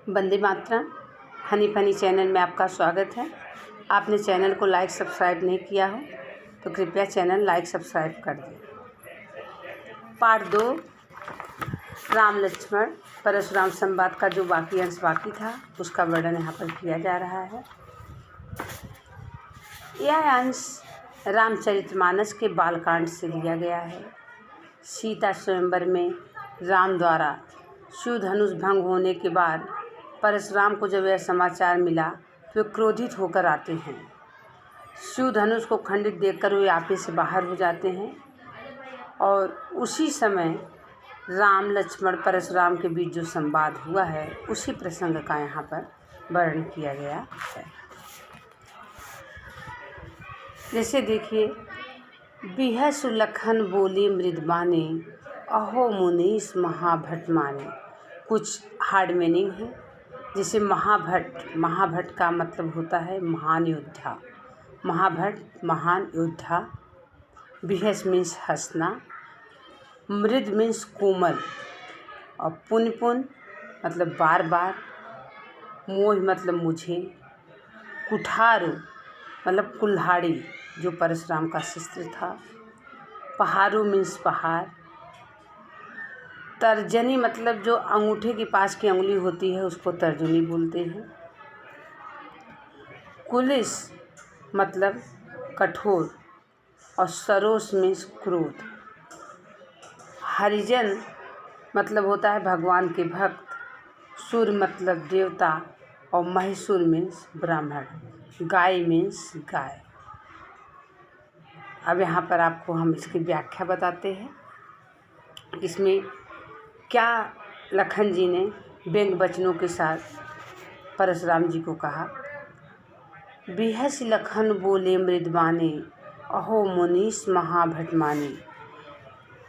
Vande Mataram. Honey funny channel में आपका स्वागत है। आपने चैनल को लाइक सब्सक्राइब नहीं किया हो तो कृपया चैनल लाइक सब्सक्राइब कर दें। पार्ट 2 राम लक्ष्मण परशुराम संवाद का जो बाकी अंश बाकी था उसका वर्णन यहाँ पर किया जा रहा है। यह अंश रामचरितमानस के बालकांड से लिया गया है। सीता स्वयंवर में राम द्वारा शिव धनुष भंग होने के बाद परशुराम को जब यह समाचार मिला तो वे क्रोधित होकर आते हैं। शिव धनुष को खंडित देखकर वे आपे से बाहर हो जाते हैं और उसी समय राम लक्ष्मण परशुराम के बीच जो संवाद हुआ है उसी प्रसंग का यहाँ पर वर्णन किया गया है। जैसे देखिए, बिह सुलखन बोली मृदबाने, अहो मुनीस महाभट माने। कुछ हार्ड मीनिंग है। जैसे महाभट का मतलब होता है महान योद्धा। महाभट महान योद्धा। बिहस मीन्स हंसना, मृद मीन्स कोमल, और पुन मतलब बार बार, मोह मतलब मुझे, कुठारु मतलब कुल्हाड़ी जो परशुराम का शस्त्र था, पहाड़ू मीन्स पहाड़, तर्जनी मतलब जो अंगूठे के पास की उंगली होती है उसको तर्जनी बोलते हैं, कुलिस मतलब कठोर, और सरोस मीन्स क्रोध। हरिजन मतलब होता है भगवान के भक्त, सूर मतलब देवता, और महिषुर मीन्स ब्राह्मण, गाय मीन्स गाय। अब यहाँ पर आपको हम इसकी व्याख्या बताते हैं। इसमें क्या लखन जी ने व्यंग वचनों के साथ परशुराम जी को कहा। बिहस लखन बोले मृदबाने, अहो मुनीस महाभट माने।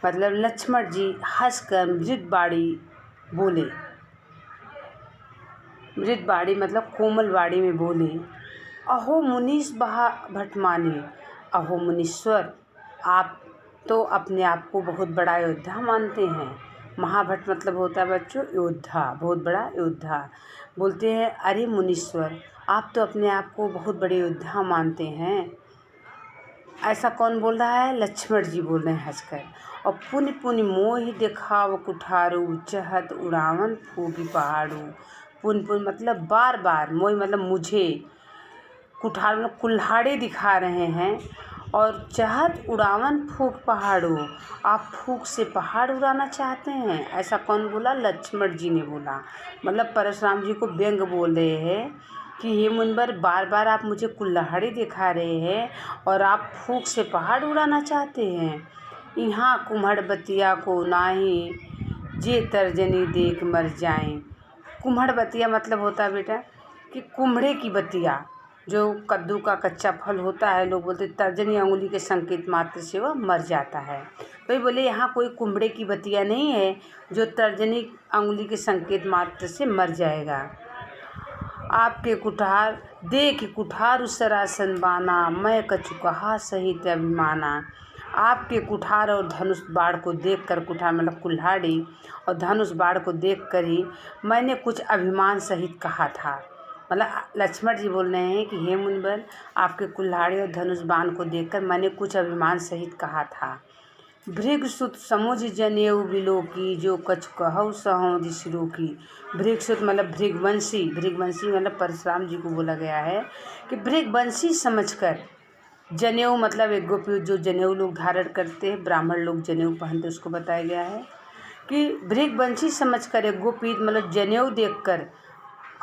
मतलब लक्ष्मण जी हंसकर मृदबाड़ी बोले। मृदबाड़ी मतलब कोमल बाड़ी में बोले, अहो मुनीस महाभट माने। अहो मुनीश्वर, आप तो अपने आप को बहुत बड़ा योद्धा मानते हैं। महाभट मतलब होता है बच्चों योद्धा, बहुत बड़ा योद्धा। बोलते हैं अरे मुनीश्वर, आप तो अपने आप को बहुत बड़े योद्धा मानते हैं। ऐसा कौन बोल रहा है? लक्ष्मण जी बोल रहे हैं हंसकर। और पुनि पुनि मोहि देखाव कुठारू, चहत उड़ावन फूकी पहाड़ू। पुन पुन मतलब बार बार, मोहि मतलब मुझे, कुठार मतलब कुल्हाड़े दिखा रहे हैं, और चहत उड़ावन फूक पहाड़ों, आप फूक से पहाड़ उड़ाना चाहते हैं। ऐसा कौन बोला? लक्ष्मण जी ने बोला। मतलब परशुराम जी को व्यंग बोल रहे हैं कि हे मुनिवर, बार बार आप मुझे कुल्हाड़ी दिखा रहे हैं और आप फूक से पहाड़ उड़ाना चाहते हैं। यहाँ कुम्हड़ बतिया को नाही, जे तर्जनी देख मर जाएं। कुम्हड़ बतिया मतलब होता है बेटा कि कुम्हड़े की बतिया, जो कद्दू का कच्चा फल होता है, लोग बोलते तर्जनी अंगुली के संकेत मात्र से वह मर जाता है। तो बोले यहाँ कोई कुम्हड़े की बतिया नहीं है जो तर्जनी अंगुली के संकेत मात्र से मर जाएगा। आपके कुठार देख कुठार सरासन बाना, मैं कछु कहा सहित अभिमाना। आपके कुठार और धनुष बाण को देखकर, कुठार मतलब कुल्हाड़ी, और धनुष बाण को देखकर ही मैंने कुछ अभिमान सहित कहा था। मतलब लक्ष्मण जी बोल रहे हैं कि हे मुनिवर, आपके कुल्हाड़ी और धनुष बाण को देखकर मैंने कुछ अभिमान सहित कहा था। भृगसुत समुझ जनेऊ बिलोकी, जो कछु कहऊ सहौ दिशरू की। भृगसुत मतलब भृगवंशी, भृगवंशी मतलब परशुराम जी को बोला गया है कि भृगवंशी समझकर, जनेऊ मतलब एक गोपी जो जनेऊ लोग धारण करते हैं, ब्राह्मण लोग जनेऊ पहनते, उसको बताया गया है कि भृगवंशी समझकर, एक गोपी मतलब जनेऊ देखकर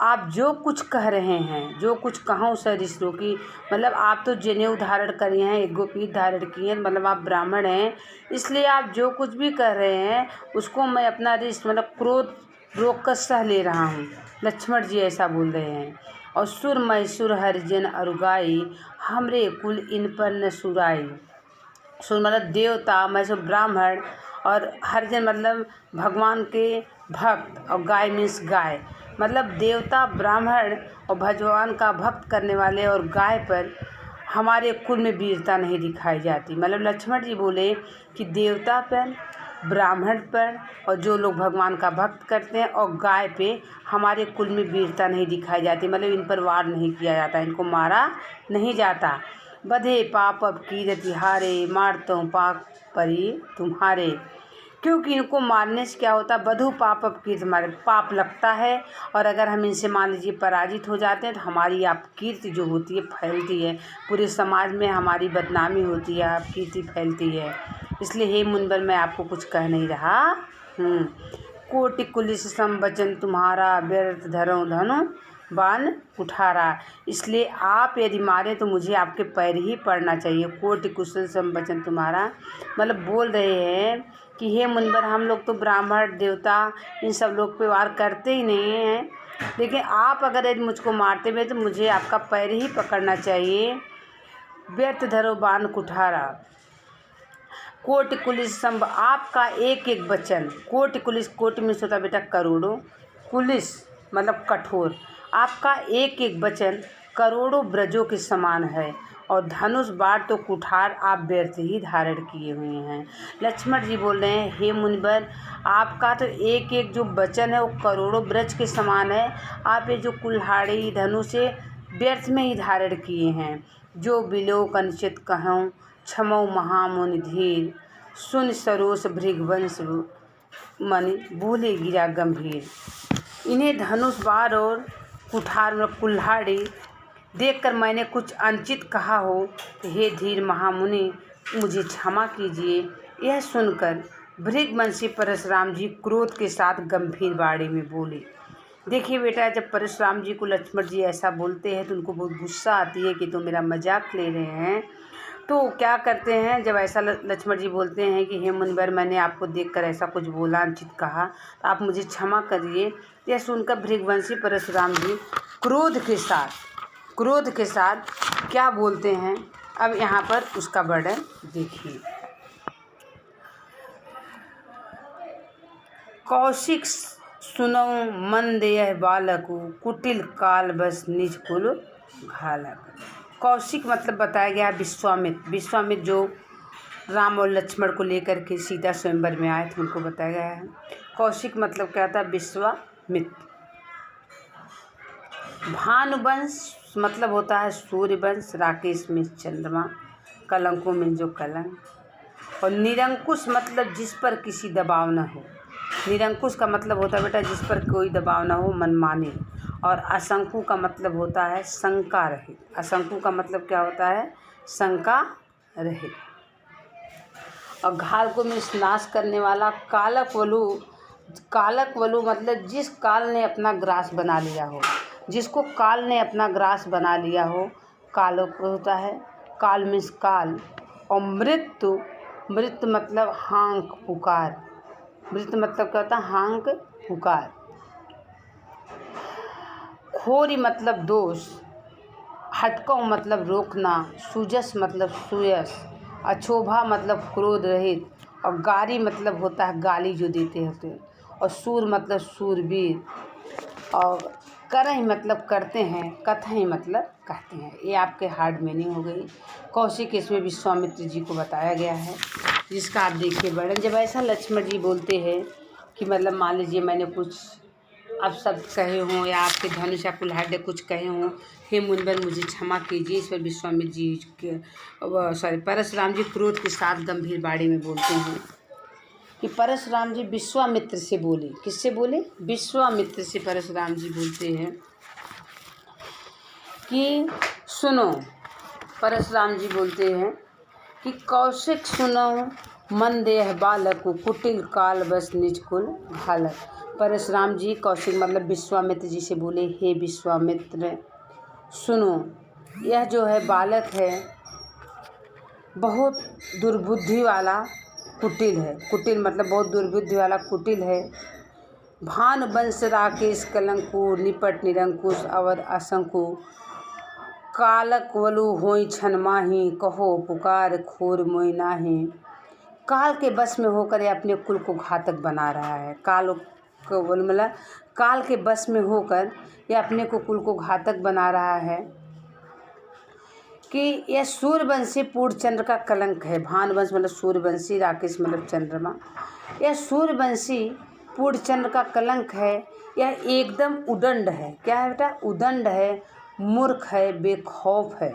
आप जो कुछ कह रहे हैं, जो कुछ कहूँ सरिश्रो की, मतलब आप तो जनेऊ धारण करे हैं, एक गोपीत धारण की हैं, मतलब आप ब्राह्मण हैं, इसलिए आप जो कुछ भी कह रहे हैं उसको मैं अपना रिश्त मतलब क्रोध रोक कर सह ले रहा हूँ। लक्ष्मण जी ऐसा बोल रहे हैं। और सुर मैसुर हरिजन अरुगाई, हमरे कुल इन पर न सुराई। सुर मतलब देवता, मैसुर ब्राह्मण, और हरिजन मतलब भगवान के भक्त, और गाय मीन्स गाय, मतलब देवता, ब्राह्मण और भगवान का भक्त करने वाले और गाय पर हमारे कुल में वीरता नहीं दिखाई जाती। मतलब लक्ष्मण जी बोले कि देवता पर ब्राह्मण पर और जो लोग भगवान का भक्त करते हैं और गाय पे हमारे कुल में वीरता नहीं दिखाई जाती, मतलब इन पर वार नहीं किया जाता, इनको मारा नहीं जाता। बधे पाप अब कीरति हारे, मारतों पाप परी तुम्हारे। क्योंकि इनको मारने से क्या होता है, बधु पाप अब कीर्ति, हमारे पाप लगता है और अगर हम इनसे मान लीजिए पराजित हो जाते हैं तो हमारी अपकीर्ति जो होती है फैलती है, पूरे समाज में हमारी बदनामी होती है, अपकीर्ति फैलती है। इसलिए हे मुनिवर मैं आपको कुछ कह नहीं रहा। कोटि कुलिस सम वचन तुम्हारा, व्यर्थ धरो धनु बाण कुठारा। इसलिए आप यदि मारे तो मुझे आपके पैर ही पड़ना चाहिए। कोटि कुशल सम वचन तुम्हारा, मतलब बोल रहे हैं कि हे मुनिवर हम लोग तो ब्राह्मण देवता इन सब लोग पे वार करते ही नहीं हैं, लेकिन आप अगर यदि मुझको मारते हुए तो मुझे आपका पैर ही पकड़ना चाहिए। व्यर्थ धरो बाण कुठारा। कोटि कुलिस संभ, आपका एक एक वचन, कोटि कुलिस, कोटि में होता बेटा करोड़ों, कुलिस मतलब कठोर, आपका एक एक वचन करोड़ों ब्रजों के समान है और धनुष बाण तो कुठार आप व्यर्थ ही धारण किए हुए हैं। लक्ष्मण जी बोल रहे हैं हे मुनिवर आपका तो एक एक जो वचन है वो करोड़ों ब्रज के समान है, आप ये जो कुल्हाड़ी धनुष से व्यर्थ में ही धारण किए हैं। जो बिलोक अनुचित कहूँ क्षमो महामुनि धीर, सुन सरोस भृगवंश मणि भूले गिरा गंभीर। इन्हें धनुष बाण और कुठार में कुल्हाड़ी देखकर मैंने कुछ अनुचित कहा हो तो हे धीर महामुनि मुझे क्षमा कीजिए। यह सुनकर भृगवंशी परशुराम जी क्रोध के साथ गंभीर वाणी में बोले। देखिए बेटा, जब परशुराम जी को लक्ष्मण जी ऐसा बोलते हैं तो उनको बहुत गुस्सा आती है कि तो मेरा मजाक ले रहे हैं। तो क्या करते हैं, जब ऐसा लक्ष्मण जी बोलते हैं कि हे मुनिवर मैंने आपको देखकर ऐसा कुछ बोला, अनुचित कहा, तो आप मुझे क्षमा करिए। यह सुनकर भृगवंशी परशुराम जी क्रोध के साथ क्या बोलते हैं, अब यहाँ पर उसका वर्णन देखिए। कौशिक सुनो मंद यह बालकु, कुटिल काल बस निज कुल घालक। कौशिक मतलब बताया गया विश्वामित्र। विश्वामित्र जो राम और लक्ष्मण को लेकर के सीता स्वयंवर में आए थे उनको बताया गया है। कौशिक मतलब क्या था, विश्वामित्र। भानुवंश मतलब होता है सूर्यवंश, राकेश में चंद्रमा, कलंकों में जो कलंक, और निरंकुश मतलब जिस पर किसी दबाव न हो। निरंकुश का मतलब होता है बेटा जिस पर कोई दबाव न हो, मनमाने। और असंकु का मतलब होता है शंका रहित। असंकु का मतलब क्या होता है, शंका रहित। और घालकों में नाश करने वाला। कालक वलु मतलब जिस काल ने अपना ग्रास बना लिया हो, जिसको काल ने अपना ग्रास बना लिया हो, कालक होता है। काल मीन्स काल। और मृत्यु मतलब हांक पुकार। मृत्यु मतलब क्या होता है, हांक पुकार। खोरी मतलब दोष। हटकौ मतलब रोकना। सुजस मतलब सुयस। अक्षोभा मतलब क्रोध रहित। और गारी मतलब होता है गाली जो देते होते हैं। और सूर मतलब सूरवीर। और करहि मतलब करते हैं, कथहि मतलब कहते हैं। ये आपके हार्ड मीनिंग हो गई। कौशिक इसमें विश्वामित्र जी को बताया गया है, जिसका आप देखिए वर्णन। जब ऐसा लक्ष्मण जी बोलते हैं कि मतलब मान लीजिए मैंने कुछ अब शब्द कहे हों या आपके धनुष या कुल्हाड़ी कुछ कहे हों, हे मुनिवर मुझे क्षमा कीजिए। इस पर विश्वामित्र जी के परशुराम जी क्रोध के साथ गंभीर वाणी में बोलते हैं कि परशुराम जी विश्वामित्र से बोले। किससे बोले, विश्वामित्र से परशुराम जी बोलते हैं कि सुनो। परशुराम जी बोलते हैं कि कौशिक सुनो मन देह बालक, कुटिल काल बस निज कुल घालक। परशुराम जी कौशिक मतलब विश्वामित्र जी से बोले, हे विश्वामित्र सुनो, यह जो है बालक है बहुत दुर्बुद्धि वाला कुटिल है। कुटिल मतलब बहुत दुर्बुद्धि वाला कुटिल है। भान वंश राकेश कलंकु, निपट निरंकुश अवध असंकु। कालक वलु होई छन माही, कहो पुकार खोर मोहि नाहि। काल के बस में होकर यह अपने कुल को घातक बना रहा है। काल को मतलब काल के बस में होकर यह अपने को कुल को घातक बना रहा है। कि यह सूर्यवंशी पूर्णचंद्र का कलंक है। भानुवंश मतलब सूर्यवंशी, राकेश मतलब चंद्रमा। यह सूर्यवंशी पूर्णचंद्र का कलंक है। यह एकदम उदंड है। क्या है बेटा? उदंड है, मूर्ख है, बेखौफ है।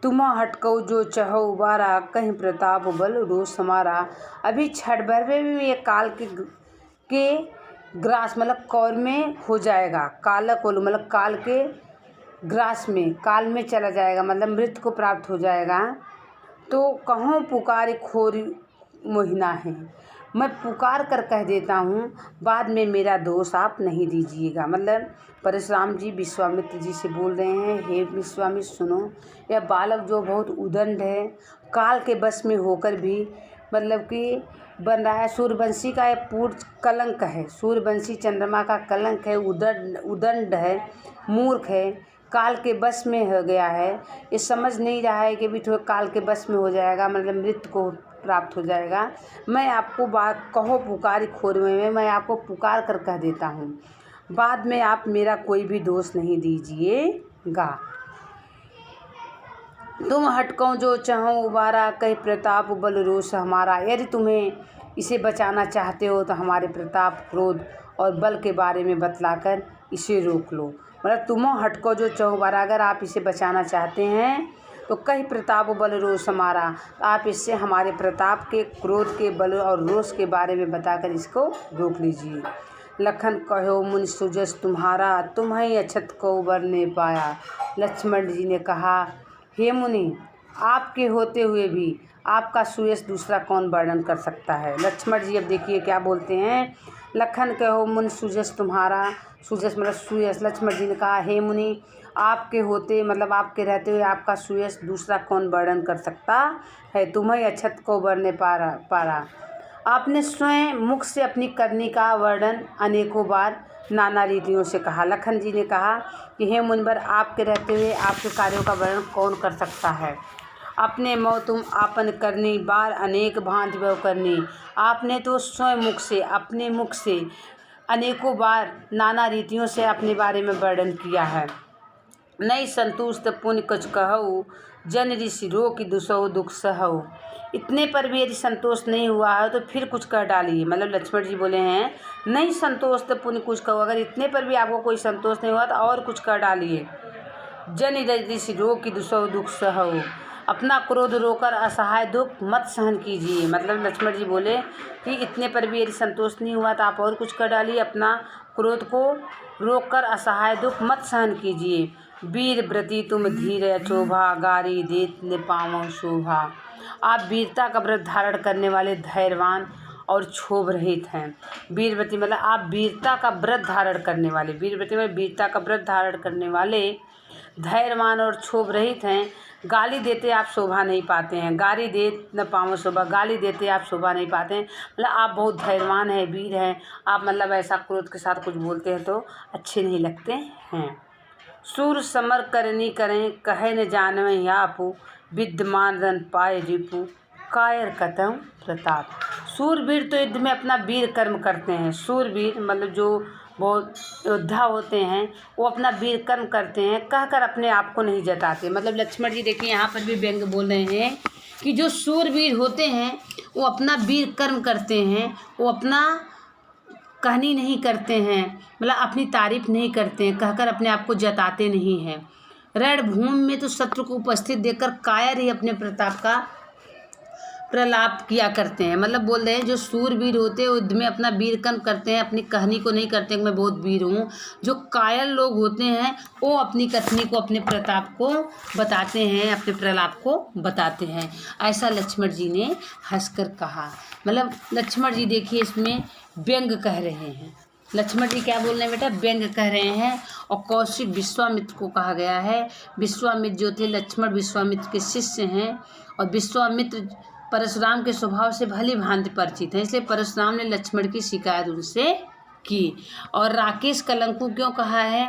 तुमा हटकऊ जो चहो उबारा, कहीं प्रताप बल रोष हमारा। अभी छठभरवे में ये काल के ग्रास मतलब कौर में हो जाएगा। कालक ओलू मतलब काल के ग्रास में, काल में चला जाएगा, मतलब मृत्यु को प्राप्त हो जाएगा। तो कहूँ पुकार खोरी मोहिना है, मैं पुकार कर कह देता हूँ, बाद में मेरा दोष आप नहीं दीजिएगा। मतलब परशुराम जी विश्वामित्र जी से बोल रहे हैं, हे विश्वामित्र सुनो, यह बालक जो बहुत उदंड है, काल के बस में होकर भी मतलब कि बन रहा है। सूर्यवंशी का यह पूर्ण कलंक है। सूर्यवंशी चंद्रमा का कलंक है, उदंड है, मूर्ख है, काल के बस में हो गया है। ये समझ नहीं रहा है कि भी थोड़ा काल के बस में हो जाएगा, मतलब मृत्यु को प्राप्त हो जाएगा। मैं आपको बात कहो पुकारी खोर में, मैं आपको पुकार कर कह देता हूँ, बाद में आप मेरा कोई भी दोष नहीं दीजिएगा। तुम हटको जो चाहो उबारा, कहीं प्रताप बल रोष हमारा। यदि तुम्हें इसे बचाना चाहते हो तो हमारे प्रताप, क्रोध और बल के बारे में बतलाकर इसे रोक लो। मतलब तुम हटको जो चाहो उबारा, अगर आप इसे बचाना चाहते हैं तो कहीं प्रताप बल रोष हमारा, आप इससे हमारे प्रताप के, क्रोध के, बल और रोष के बारे में बताकर इसको रोक लीजिए। लखन कहो मुनि सुजस तुम्हारा, तुम्हें अछत को उबरने पाया। लक्ष्मण जी ने कहा, हे मुनि, आपके होते हुए भी आपका सुयश दूसरा कौन वर्णन कर सकता है। लक्ष्मण जी अब देखिए क्या बोलते हैं, लखन कहो मुनि सुजस तुम्हारा, सुजस मतलब सुयश। लक्ष्मण जी ने कहा, हे मुनि, आपके होते मतलब आपके रहते हुए आपका सुयश दूसरा कौन वर्णन कर सकता है। तुम्हें अछत को उबरने पारा। आपने स्वयं मुख से अपनी करनी का वर्णन अनेकों बार नाना रीतियों से कहा। लखन जी ने कहा कि हे मुनिवर, आपके रहते हुए आपके कार्यों का वर्णन कौन कर सकता है। अपने मौ तुम आपन करनी, बार अनेक भांति बहु करनी। आपने तो स्वयं मुख से, अपने मुख से अनेकों बार नाना रीतियों से अपने बारे में वर्णन किया है। नहीं संतुष्ट पुण्य कुछ कहऊ, जन ऋषि रो की दुसहु दुख सहऊ। इतने पर भी यदि संतोष नहीं हुआ है तो फिर कुछ कह डालिए। मतलब लक्ष्मण जी बोले हैं, नहीं संतोष तो पुण्य कुछ कहो, अगर इतने पर भी आपको कोई संतोष नहीं हुआ तो और कुछ कह डालिए। जन ऋषि रो की दुसहु दुख सहऊ, अपना क्रोध रोकर असहाय दुख मत सहन कीजिए। मतलब लक्ष्मण जी बोले कि इतने पर भी यदि संतोष नहीं हुआ तो आप और कुछ कर डालिए, अपना क्रोध को रोककर असहाय दुख मत सहन कीजिए। वीर व्रति तुम धीर अचोभा, गारी देत निपावों शोभा। आप वीरता का व्रत धारण करने वाले धैर्यवान और क्षोभ रहित हैं। वीरव्रति मतलब आप वीरता का व्रत धारण करने वाले, वीरव्रति में वीरता का व्रत धारण करने वाले, धैर्यवान और क्षोभ रहित हैं। गाली देते आप शोभा नहीं पाते हैं। गाली दे न पावो शोभा, गाली देते आप शोभा नहीं पाते हैं। मतलब आप बहुत धैर्यवान हैं, वीर हैं। आप मतलब ऐसा क्रोध के साथ कुछ बोलते हैं तो अच्छे नहीं लगते हैं। सूर समर करनी करें, कहे न जानवें आपू, विद्यमान रन पाए रिपु, कायर कतम प्रताप। सूरवीर तो युद्ध में अपना वीर कर्म करते हैं। सूरवीर मतलब जो बहुत योद्धा होते हैं वो अपना वीर कर्म करते हैं, कहकर अपने आप को नहीं जताते। मतलब लक्ष्मण जी देखिए यहाँ पर भी व्यंग बोल रहे हैं कि जो सूरवीर होते हैं वो अपना वीर कर्म करते हैं, वो अपना कहनी नहीं करते हैं, मतलब अपनी तारीफ नहीं करते हैं, कहकर अपने आप को जताते नहीं हैं। रणभूमि में तो शत्रु को उपस्थित देखकर कायर ही अपने प्रताप का प्रलाप किया करते हैं। मतलब बोल रहे हैं जो सूरवीर होते हैं युद्ध में अपना वीर कर्म करते हैं, अपनी कहानी को नहीं करते हैं मैं बहुत वीर हूँ। जो कायर लोग होते हैं वो अपनी कथनी को, अपने प्रताप को बताते हैं, अपने प्रलाप को बताते हैं। ऐसा लक्ष्मण जी ने हंसकर कहा। मतलब लक्ष्मण जी देखिए इसमें व्यंग कह रहे हैं। लक्ष्मण जी क्या बोल रहे हैं बेटा? व्यंग कह रहे हैं। और कौशिक विश्वामित्र को कहा गया है। विश्वामित्र जो थे लक्ष्मण विश्वामित्र के शिष्य हैं, और विश्वामित्र परशुराम के स्वभाव से भली भांति परिचित हैं, इसलिए परशुराम ने लक्ष्मण की शिकायत उनसे की। और राकेश कलंकु क्यों कहा है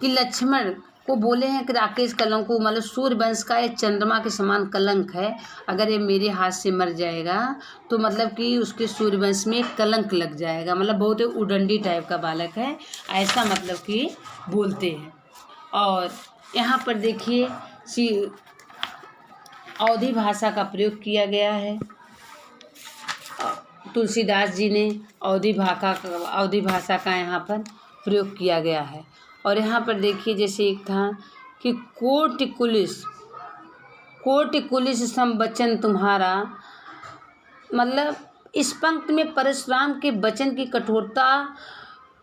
कि लक्ष्मण को बोले हैं कि राकेश कलंकु मतलब सूर्यवंश का ये चंद्रमा के समान कलंक है, अगर ये मेरे हाथ से मर जाएगा तो मतलब कि उसके सूर्यवंश में कलंक लग जाएगा। मतलब बहुत उडंडी टाइप का बालक है, ऐसा मतलब कि बोलते हैं। और यहाँ पर देखिए अवधी भाषा का प्रयोग किया गया है। तुलसीदास जी ने अवधी भाषा का यहाँ पर प्रयोग किया गया है। और यहाँ पर देखिए जैसे एक था कि कोटि कुलिस सम वचन तुम्हारा, मतलब इस पंक्ति में परशुराम के वचन की कठोरता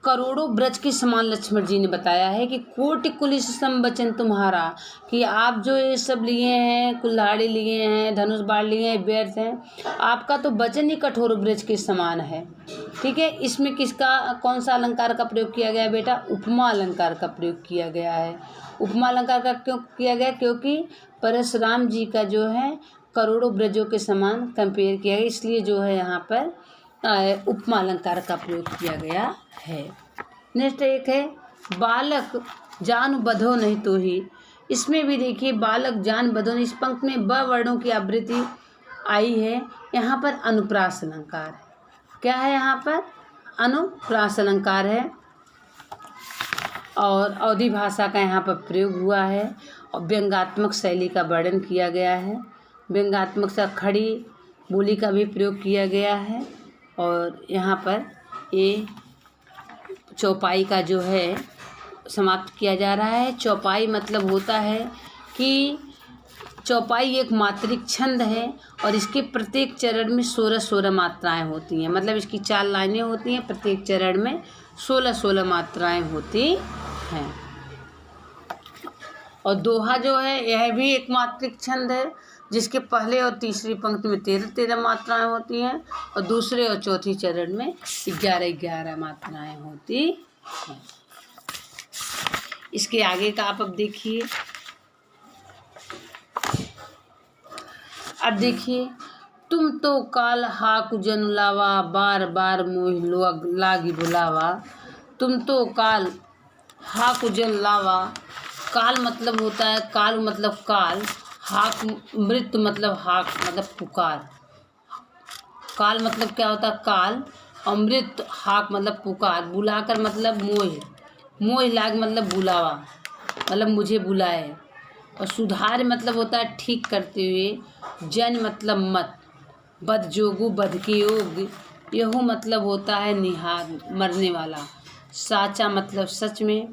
करोड़ों ब्रज के समान लक्ष्मण जी ने बताया है कि कोटि कुलिस सम वचन तुम्हारा, कि आप जो ये सब लिए हैं, कुल्हाड़ी लिए हैं, धनुष बाण लिए हैं, व्यर्थ हैं, आपका तो वचन ही कठोर ब्रज के समान है। ठीक है, इसमें कौन सा अलंकार का प्रयोग किया गया है बेटा? उपमा अलंकार का प्रयोग किया गया है। उपमा अलंकार का क्यों किया गया? क्योंकि परशुराम जी का जो है करोड़ों ब्रजों के समान कंपेयर किया गया, इसलिए जो है यहाँ पर उपमा अलंकार का प्रयोग किया गया है। नेक्स्ट एक है बालक जान बधो नहीं तो ही। इसमें भी देखिए बालक जान बधो, इस पंक्ति में ब वर्णों की आवृत्ति आई है। यहाँ पर अनुप्रास अलंकार है। क्या है यहाँ पर? अनुप्रास अलंकार है। और अवधी भाषा का यहाँ पर प्रयोग हुआ है और व्यंग्यात्मक शैली का वर्णन किया गया है। व्यंग्यात्मक सा खड़ी बोली का भी प्रयोग किया गया है। और यहाँ पर ये चौपाई का जो है समाप्त किया जा रहा है। चौपाई मतलब होता है कि चौपाई एक मात्रिक छंद है और इसके प्रत्येक चरण में 16 मात्राएं होती हैं। मतलब इसकी 4 लाइनें होती हैं, प्रत्येक चरण में 16 मात्राएं होती हैं। और दोहा जो है यह भी एक मात्रिक छंद है, जिसके पहले और तीसरी पंक्ति में 13 मात्राएं होती हैं और दूसरे और चौथी चरण में 11 मात्राएं होती हैं। इसके आगे का आप अब देखिए। अब देखिए, तुम तो काल हाकु जन लावा, बार बार मोहि लागी बुलावा। तुम तो काल हाकु जन लावा, काल मतलब होता है, काल मतलब काल, हाक मृत मतलब हाक मतलब पुकार। काल मतलब क्या होता है? काल। अमृत हाक मतलब पुकार, बुलाकर मतलब मोह लाग मतलब बुलावा, मतलब मुझे बुलाए। और सुधार मतलब होता है ठीक करते हुए। जन मतलब मत, बद जोगु बद के योग, यहू मतलब होता है निहार मरने वाला। साचा मतलब सच में।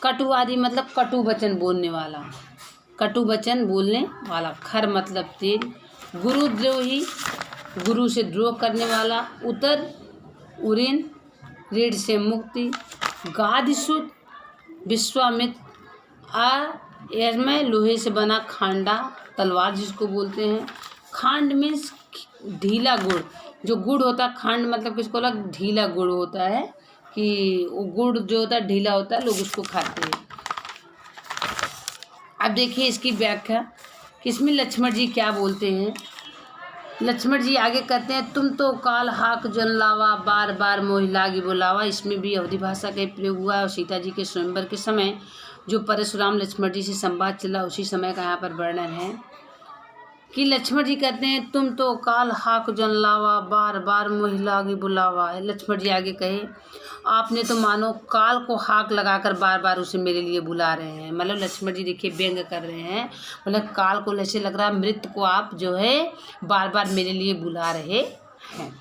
कटुआदि मतलब कटु वचन बोलने वाला, कटु वचन बोलने वाला। खर मतलब तेज। गुरुद्रोही, गुरु से द्रोह करने वाला। उतर उरीन, ऋण से मुक्ति। गादिसुत, विश्वामित्र। एरमय, लोहे से बना खांडा, तलवार जिसको बोलते हैं। खांड मीन्स ढीला गुड़, जो गुड़ होता है, खांड मतलब किसको लग ढीला गुड़ होता है, कि वो गुड़ जो होता है ढीला होता है, लोग उसको खाते हैं। अब देखिए इसकी व्याख्या कि इसमें लक्ष्मण जी क्या बोलते हैं। लक्ष्मण जी आगे कहते हैं, तुम तो काल हाक जन लावा, बार बार मोहि लागी बुलावा। इसमें भी अवधी भाषा का प्रयोग हुआ है। और सीता जी के स्वयंवर के समय जो परशुराम लक्ष्मण जी से संवाद चला, उसी समय का यहाँ पर वर्णन है कि लक्ष्मण जी कहते हैं, तुम तो काल हाक जन लावा, बार बार मोहि लागी बुलावा। लक्ष्मण जी आगे कहे, आपने तो मानो काल को हाक लगाकर बार बार उसे मेरे लिए बुला रहे हैं। मतलब लक्ष्मण जी देखिए व्यंग कर रहे हैं, मतलब काल को ऐसे लग रहा है मृत को आप जो है बार बार मेरे लिए बुला रहे हैं।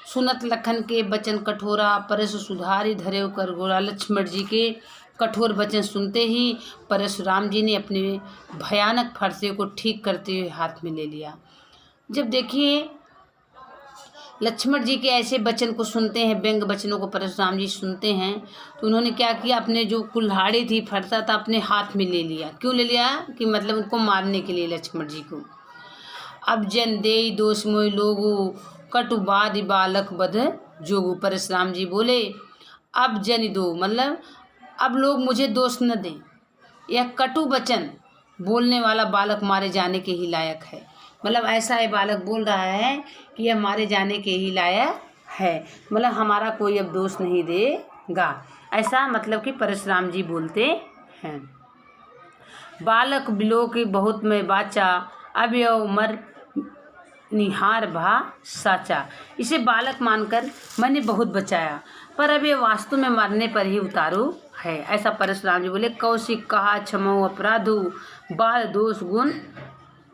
सुनत लखन के वचन कठोरा, परस सुधारी धरे कर गोरा। लक्ष्मण जी के कठोर वचन सुनते ही परशुराम जी ने अपने भयानक फरसे को ठीक करते हुए हाथ में ले लिया। जब देखिए लक्ष्मण जी के ऐसे वचन को सुनते हैं, व्यंग वचनों को परशुराम जी सुनते हैं, तो उन्होंने क्या किया, अपने जो कुल्हाड़ी थी, फरसा था, अपने हाथ में ले लिया। क्यों ले लिया? कि मतलब उनको मारने के लिए लक्ष्मण जी को। अब जन दे दोष मोय लोगु, कटुबादि बालक बध जोगु। परशुराम जी बोले, अब जन दो, मतलब अब लोग मुझे दोष न दें, यह कटु वचन बोलने वाला बालक मारे जाने के ही लायक है। मतलब ऐसा ये बालक बोल रहा है कि यह मारे जाने के ही लायक है, मतलब हमारा कोई अब दोष नहीं देगा, ऐसा मतलब कि परशुराम जी बोलते हैं। बालक बिलो की बहुत में बाचा, अब यह मर निहार भा साचा। इसे बालक मानकर मैंने बहुत बचाया, पर अब ये वास्तु में मरने पर ही उतारू है। ऐसा परशुराम जी बोले। कौशिक कहा क्षमो अपराधु बाल दोष गुण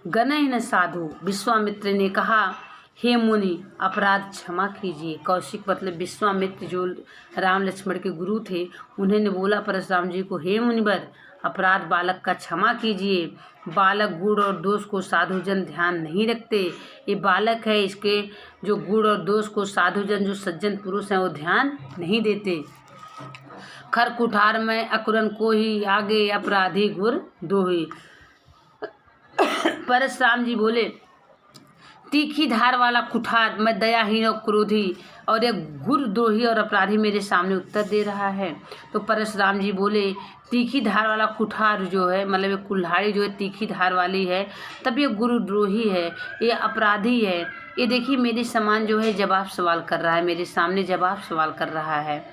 गणहि न साधु। विश्वामित्र ने कहा हे मुनि अपराध क्षमा कीजिए। कौशिक मतलब विश्वामित्र जो राम लक्ष्मण के गुरु थे, उन्होंने बोला परशुराम जी को, हे मुनिवर अपराध बालक का क्षमा कीजिए। बालक गुण और दोष को साधुजन ध्यान नहीं रखते। ये बालक है, इसके जो गुण और दोष को साधुजन जो सज्जन पुरुष हैं वो ध्यान नहीं देते। खर कुठार में अकुरन को ही आगे अपराधी गुर दोही। परशुराम जी बोले तीखी धार वाला कुठार मैं दयाहीन और क्रोधी और एक गुरद्रोही और अपराधी मेरे सामने उत्तर दे रहा है। तो परशुराम जी बोले तीखी धार वाला कुठार जो है, मतलब ये कुल्हाड़ी जो है तीखी धार वाली है, तब ये गुरुद्रोही है, ये अपराधी है। ये देखिए मेरे समान जो है जवाब सवाल कर रहा है, मेरे सामने जवाब सवाल कर रहा है।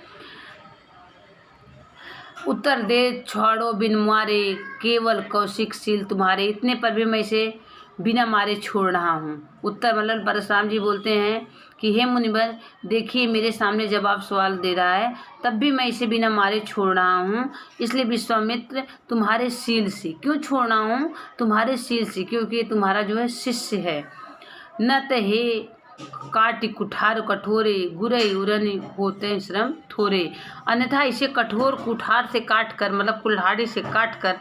उत्तर दे छोड़ो बिन मारे केवल कौशिक शील तुम्हारे। इतने पर भी मैं इसे बिना मारे छोड़ रहा हूँ। उत्तर मतलब परशुराम जी बोलते हैं कि हे मुनिवर देखिए मेरे सामने जवाब सवाल दे रहा है, तब भी मैं इसे बिना मारे छोड़ रहा हूँ। इसलिए विश्वामित्र तुम्हारे शील से क्यों छोड़ रहा हूँ? तुम्हारे शील से, क्योंकि ये तुम्हारा जो है शिष्य है। न त हे काटि कुठार कठोरे गुरई उरनि होते श्रम थोरे। अन्यथा इसे कठोर कुठार से काट कर, मतलब कुल्हाड़ी से काट कर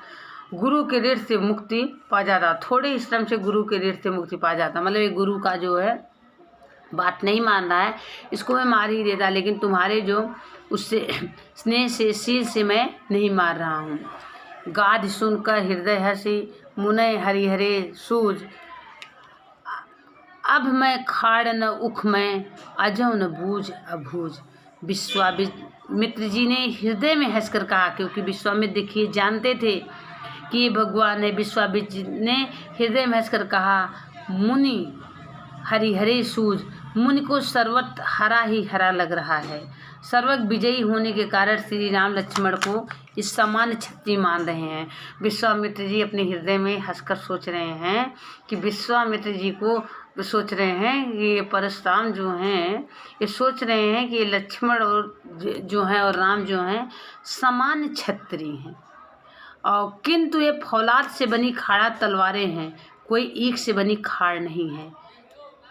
गुरु के ऋण से मुक्ति पा जाता। थोड़े ही श्रम से गुरु के ऋण से मुक्ति पा जाता। मतलब ये गुरु का जो है बात नहीं मान रहा है, इसको मैं मार ही देता, लेकिन तुम्हारे जो उससे स्नेह से शील से मैं नहीं मार रहा हूँ। गाध सुनकर हृदय हसी मुनय हरिहरे सूझ। अब मैं खाड़ न उख में अजव न बूझ अभूझ। विश्वामित्र जी ने हृदय में हंसकर कहा, क्योंकि विश्वामित्र देखिए जानते थे कि ये भगवान है। विश्वामित्र जी ने हृदय में हंसकर कहा मुनि हरिहरे सूझ। मुनि को सर्वत्र हरा ही हरा लग रहा है। सर्वज्ञ विजयी होने के कारण श्री राम लक्ष्मण को इस समान छत्री मान रहे हैं। विश्वामित्र जी अपने हृदय में हंसकर सोच रहे हैं कि विश्वामित्र जी को सोच रहे हैं कि ये परशुराम जो हैं ये सोच रहे हैं कि ये लक्ष्मण और जो हैं और राम जो हैं समान छत्री हैं, और किंतु ये फौलाद से बनी खाड़ा तलवारें हैं, कोई ईख से बनी खाड़ नहीं है।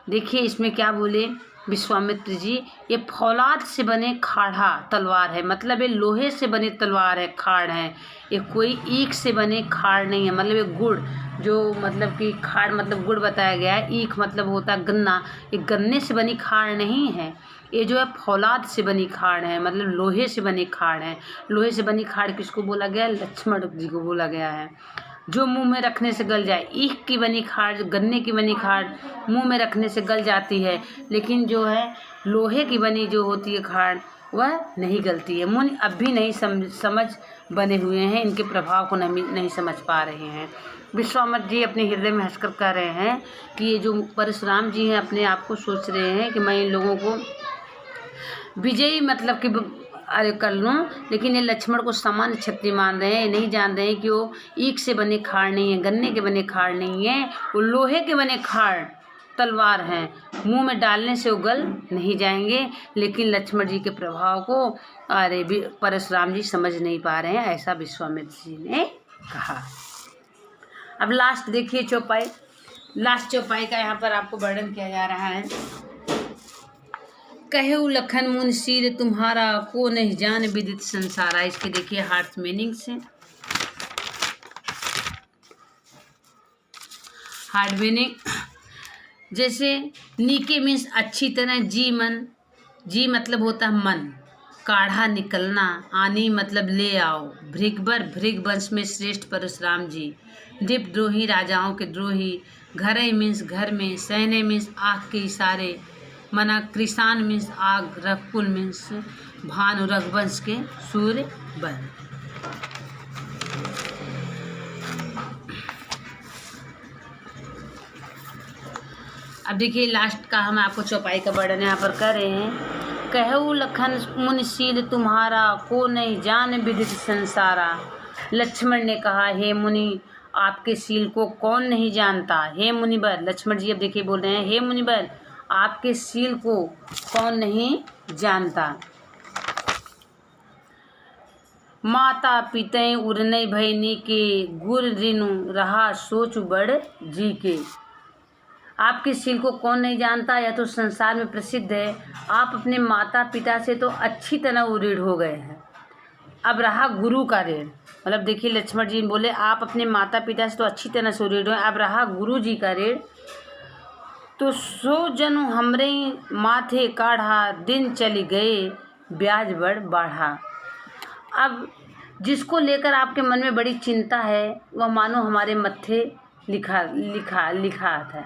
देखिए इसमें क्या बोले विश्वामित्र जी, ये फौलाद से बने खाड़ा तलवार है, मतलब ये लोहे से बने तलवार है, खाड़ है। ये कोई ईख से बने खाड़ नहीं है। मतलब ये गुड़ जो, मतलब कि खाड़ मतलब गुड़ बताया गया है, ईख मतलब होता है गन्ना। ये गन्ने से बनी खाड़ नहीं है, ये जो है फौलाद से बनी खाड़ है, मतलब लोहे से बनी खाड़ है। लोहे से बनी खाड़ किसको बोला गया? लक्ष्मण जी को बोला गया है। जो मुंह में रखने से गल जाए। ईख की बनी खाड़, गन्ने की बनी खाड़ मुंह में रखने से गल जाती है, लेकिन जो है लोहे की बनी जो होती है खाड़ वह नहीं गलती है। मुनि अब भी नहीं समझ बने हुए हैं, इनके प्रभाव को नहीं समझ पा रहे हैं। विश्वामित्र जी अपने हृदय में हंसकर कह रहे हैं कि ये जो परशुराम जी हैं अपने आप को सोच रहे हैं कि मैं इन लोगों को विजयी मतलब कि अरे कर लूँ, लेकिन ये लक्ष्मण को समान छत्री मान रहे हैं। ये नहीं जान रहे हैं कि वो ईख से बने खाड़ नहीं है, गन्ने के बने खाड़ नहीं है, वो लोहे के बने खाड़ तलवार हैं। मुंह में डालने से वो गल नहीं जाएंगे, लेकिन लक्ष्मण जी के प्रभाव को अरे परशुराम जी समझ नहीं पा रहे हैं, ऐसा विश्वामित्र जी ने कहा। अब लास्ट देखिए चौपाई। लास्ट चौपाई का यहाँ पर आपको वर्णन किया जा रहा है। कहु लखन मुनि शील तुम्हारा को नहीं जान विदित संसारा। इसके देखिए हार्ट मीनिंग से। हार्ड मीनिंग जैसे नीके मीन्स अच्छी तरह, जी मन, जी मतलब होता है मन, काढ़ा निकलना, आनी मतलब ले आओ, भृगवर भृग वंश में श्रेष्ठ परशुराम जी, दीप द्रोही राजाओं के द्रोही, घरे मीन्स घर में, सहने मीन्स आँख के इशारे, मना कृषाण मीन्स आग, रघुकुल मीन्स भानु रघुवंश के सूर्य बन। अब देखिए लास्ट का हम आपको चौपाई का वर्णन यहाँ पर कर रहे हैं। कहु लखन मुनि शील तुम्हारा को नहीं जान विदित संसारा। लक्ष्मण ने कहा हे मुनि आपके शील को कौन नहीं जानता। हे मुनिवर, लक्ष्मण जी अब देखिए बोल रहे हैं हे मुनिवर आपके शील को कौन नहीं जानता। माता पितै उड़नई भैनी के, गुर ऋनु रहा सोच बड़ जी के। आपके शील को कौन नहीं जानता, यह तो संसार में प्रसिद्ध है। आप अपने माता पिता से तो अच्छी तरह ऋण हो गए हैं, अब रहा गुरु का ऋण। मतलब देखिए लक्ष्मण जी बोले आप अपने माता पिता से तो अच्छी तरह से ऋण हो, अब रहा गुरु जी का ऋण। तो सो जनु हमरे माथे काढ़ा, दिन चली गए ब्याज बड़ बाढ़ा। अब जिसको लेकर आपके मन में बड़ी चिंता है वह मानो हमारे मत्थे लिखा था।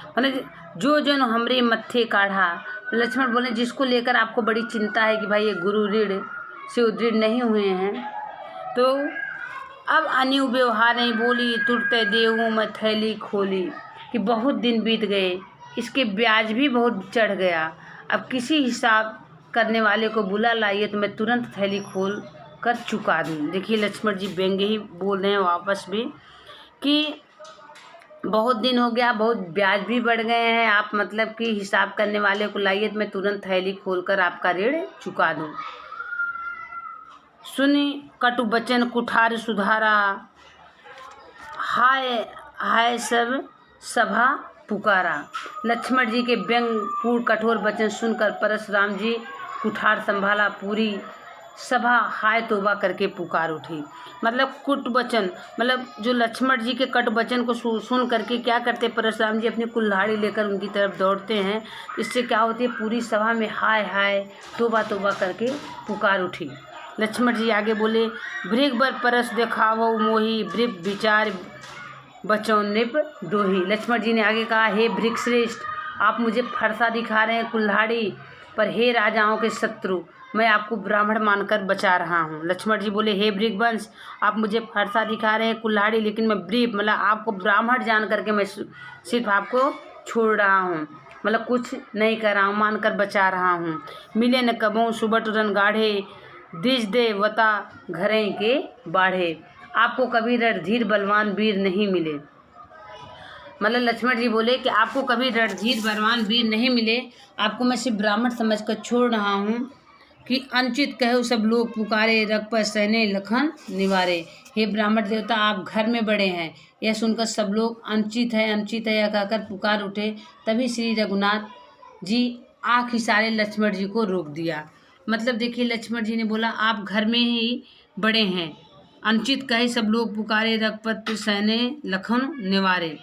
मतलब जो जन हमरे मत्थे काढ़ा, लक्ष्मण बोले जिसको लेकर आपको बड़ी चिंता है कि भाई ये गुरु ऋण से उदृढ़ नहीं हुए हैं, तो अब अनिउ व्यवहार नहीं बोली, तुरते देऊँ मैं थैली खोली। कि बहुत दिन बीत गए, इसके ब्याज भी बहुत चढ़ गया, अब किसी हिसाब करने वाले को बुला लाइए तो मैं तुरंत थैली खोल कर चुका दूँ। देखिए लक्ष्मण जी व्यंग्य ही बोल रहे हैं वापस भी कि बहुत दिन हो गया, बहुत ब्याज भी बढ़ गए हैं, आप मतलब कि हिसाब करने वाले को लाइए तो मैं तुरंत थैली खोलकर आपका ऋण चुका दूँ। सुनी कटु बचन कुठार सुधारा, हाय हाय सब सभा पुकारा। लक्ष्मण जी के व्यंग्यपूर्ण कठोर वचन सुनकर परशुराम जी कुठार संभाला, पूरी सभा हाय तोबा करके पुकार उठी। मतलब कुट वचन, मतलब जो लक्ष्मण जी के कट वचन को सुन करके क्या करते परशुराम जी अपनी कुल्हाड़ी लेकर उनकी तरफ दौड़ते हैं। इससे क्या होती है, पूरी सभा में हाय हाय तोबा तोबा करके पुकार उठी। लक्ष्मण जी आगे बोले, भृग बर परस देखावो मोही, भृग विचार बचो निप दोही। लक्ष्मण जी ने आगे कहा, हे भृग श्रेष्ठ, आप मुझे फरसा दिखा रहे हैं कुल्हाड़ी पर, हे राजाओं के शत्रु, मैं आपको ब्राह्मण मानकर बचा रहा हूँ। लक्ष्मण जी बोले, हे भृगवंश, आप मुझे फरसा दिखा रहे हैं कुल्हाड़ी, लेकिन मैं ब्रीफ मतलब आपको ब्राह्मण जान करके मैं सिर्फ आपको छोड़ रहा हूँ, मतलब कुछ नहीं कर रहा हूँ, मानकर बचा रहा हूँ। मिले न कबों सुबट रन गाढ़े, दिज दे वता घरे के बाढ़े। आपको कभी रणधीर बलवान वीर नहीं मिले। मतलब लक्ष्मण जी बोले कि आपको कभी रणधीर बलवान वीर नहीं मिले, आपको मैं सिर्फ ब्राह्मण समझकर छोड़ रहा हूँ। कि अंचित कहो सब लोग पुकारे, रघुपति सहने लखन निवारे। हे ब्राह्मण देवता, आप घर में बड़े हैं, यह सुनकर सब लोग अंचित है यह कहकर पुकार उठे। तभी श्री रघुनाथ जी आँख इशारे लक्ष्मण जी को रोक दिया। मतलब देखिए लक्ष्मण जी ने बोला आप घर में ही बड़े हैं, अंचित कहे सब लोग पुकारे, रघुपति सहने लखन निवारे।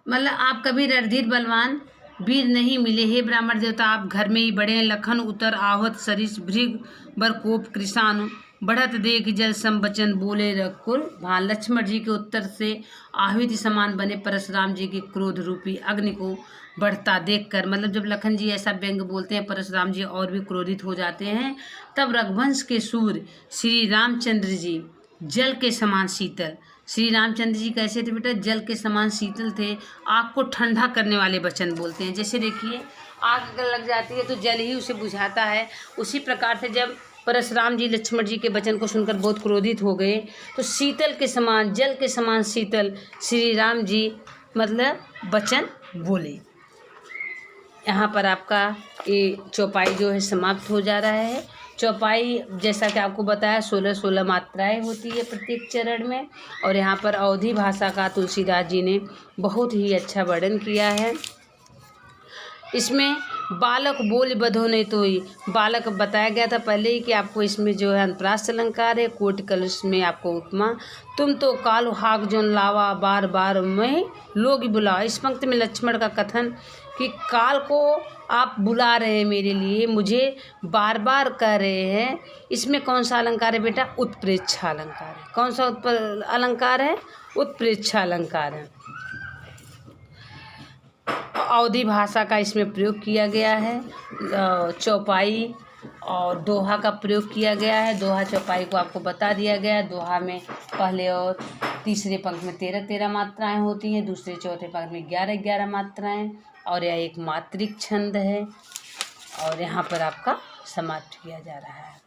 मतलब आप कभी रणधीर बलवान वीर नहीं मिले। हे ब्राह्मण देवता, आप घर में ही बड़े हैं। लखन उतर आवत सरिस, भृग बर कोप कृषाणु, बढ़त देख जल सम बचन, बोले रघुकुल भान। लक्ष्मण जी के उत्तर से आहुति समान बने परशुराम जी के क्रोध रूपी अग्नि को बढ़ता देखकर, मतलब जब लखन जी ऐसा व्यंग बोलते हैं परशुराम जी और भी क्रोधित हो जाते हैं। तब रघुवंश के सूर्य श्री रामचंद्र जी जल के समान शीतल, श्री रामचंद्र जी कैसे थे बेटा, जल के समान शीतल थे, आग को ठंडा करने वाले वचन बोलते हैं। जैसे देखिए आग अगर लग जाती है तो जल ही उसे बुझाता है, उसी प्रकार से जब परशुराम जी लक्ष्मण जी के वचन को सुनकर बहुत क्रोधित हो गए तो शीतल के समान, जल के समान शीतल श्री राम जी मतलब वचन बोले। यहाँ पर आपका ये चौपाई जो है समाप्त हो जा रहा है। चौपाई जैसा कि आपको बताया 16-16 मात्राएं होती है प्रत्येक चरण में, और यहाँ पर अवधी भाषा का तुलसीदास जी ने बहुत ही अच्छा वर्णन किया है। इसमें बालक बोल बधो नहीं तो ही, बालक बताया गया था पहले ही कि आपको इसमें जो है अनुप्रास अलंकार है। कोटि कलश में आपको उपमा, तुम तो कालो हाक जोन लावा, बार बार मैं लोग बुलावा। इस पंक्ति में लक्ष्मण का कथन कि काल को आप बुला रहे हैं मेरे लिए, मुझे बार बार कह रहे हैं। इसमें कौन सा अलंकार है बेटा, उत्प्रेक्षा अलंकार है। कौन सा अलंकार है, उत्प्रेक्षा अलंकार है। अवधी भाषा का इसमें प्रयोग किया गया है। चौपाई और दोहा का प्रयोग किया गया है। दोहा चौपाई को आपको बता दिया गया है। दोहा में पहले और तीसरे पंक्ति में 13-13 मात्राएं होती हैं, दूसरे चौथे पंक्ति में 11-11 मात्राएं, और यह एक मात्रिक छंद है। और यहाँ पर आपका समाप्त किया जा रहा है।